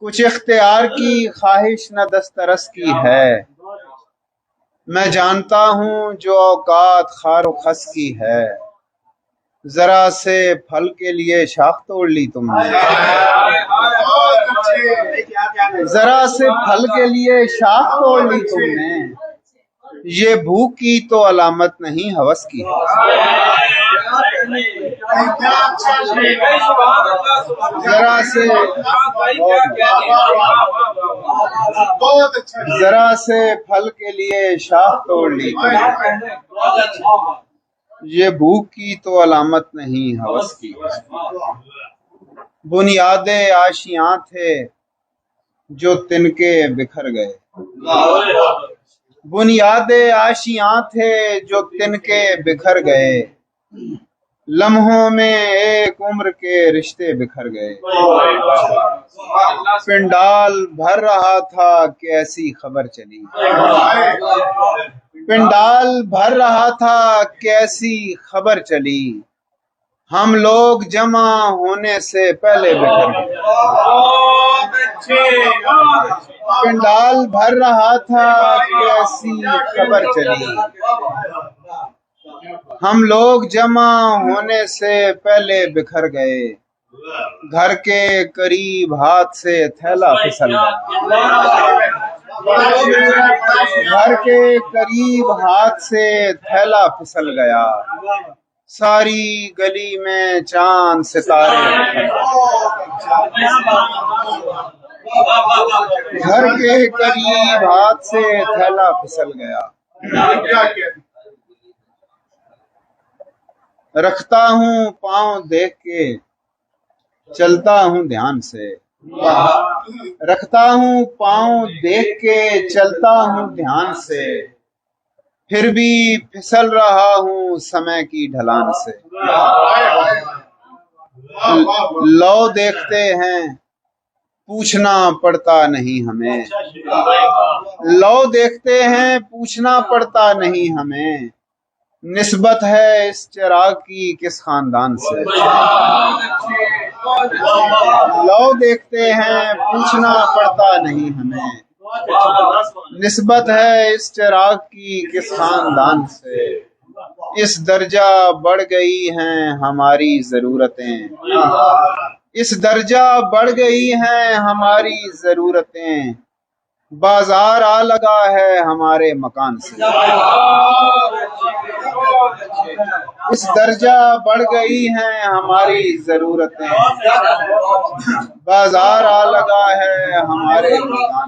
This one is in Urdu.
کچھ اختیار کی خواہش نہ دسترس کی ہے، میں جانتا ہوں جو اوقات خار و خس کی ہے، ذرا سے پھل کے لیے شاخ توڑ لی تم نے، ذرا سے پھل کے لیے شاخ توڑ لی تم نے، یہ بھوک کی تو علامت نہیں ہوس کی ہے، ذرا سے پھل کے لیے شاخ توڑ لی تم نے، یہ بھوک کی تو علامت نہیں ہوس کی ہے، بنیاد آشیاں تھے جو تنکے بکھر گئے، بنیاد آشیاں تھے جو تنکے بکھر گئے، لمحوں میں ایک عمر کے رشتے بکھر گئے، پنڈال بھر رہا تھا کہ ایسی خبر چلی، پنڈال بھر رہا تھا کہ ایسی خبر چلی، ہم لوگ جمع ہونے سے پہلے بکھر گئے، پنڈال بھر رہا تھا کہ ایسی خبر چلی، ہم لوگ جمع ہونے سے پہلے بکھر گئے، گھر کے قریب ہاتھ سے تھیلا پھسل گیا، گھر کے قریب ہاتھ سے تھیلا پھسل گیا، ساری گلی میں چاند ستارے، گھر کے قریب ہاتھ سے تھیلا پھسل گیا، رکھتا ہوں پاؤں دیکھ کے چلتا ہوں دھیان سے، رکھتا ہوں پاؤں دیکھ کے چلتا ہوں دھیان سے، پھر بھی پھسل رہا ہوں سمے کی ڈھلان سے، لو دیکھتے ہیں پوچھنا پڑتا نہیں ہمیں، لو دیکھتے ہیں پوچھنا پڑتا نہیں ہمیں، نسبت ہے اس چراغ کی کس خاندان سے، لو دیکھتے ہیں پوچھنا پڑتا نہیں ہمیں، نسبت ہے اس چراغ کی کس خاندان سے، اس درجہ بڑھ گئی ہیں ہماری ضرورتیں، اس درجہ بڑھ گئی ہیں ہماری ضرورتیں، بازار آ لگا ہے ہمارے مکان سے، اس درجہ بڑھ گئی ہیں ہماری ضرورتیں، بازار آ لگا ہے ہمارے مکان سے۔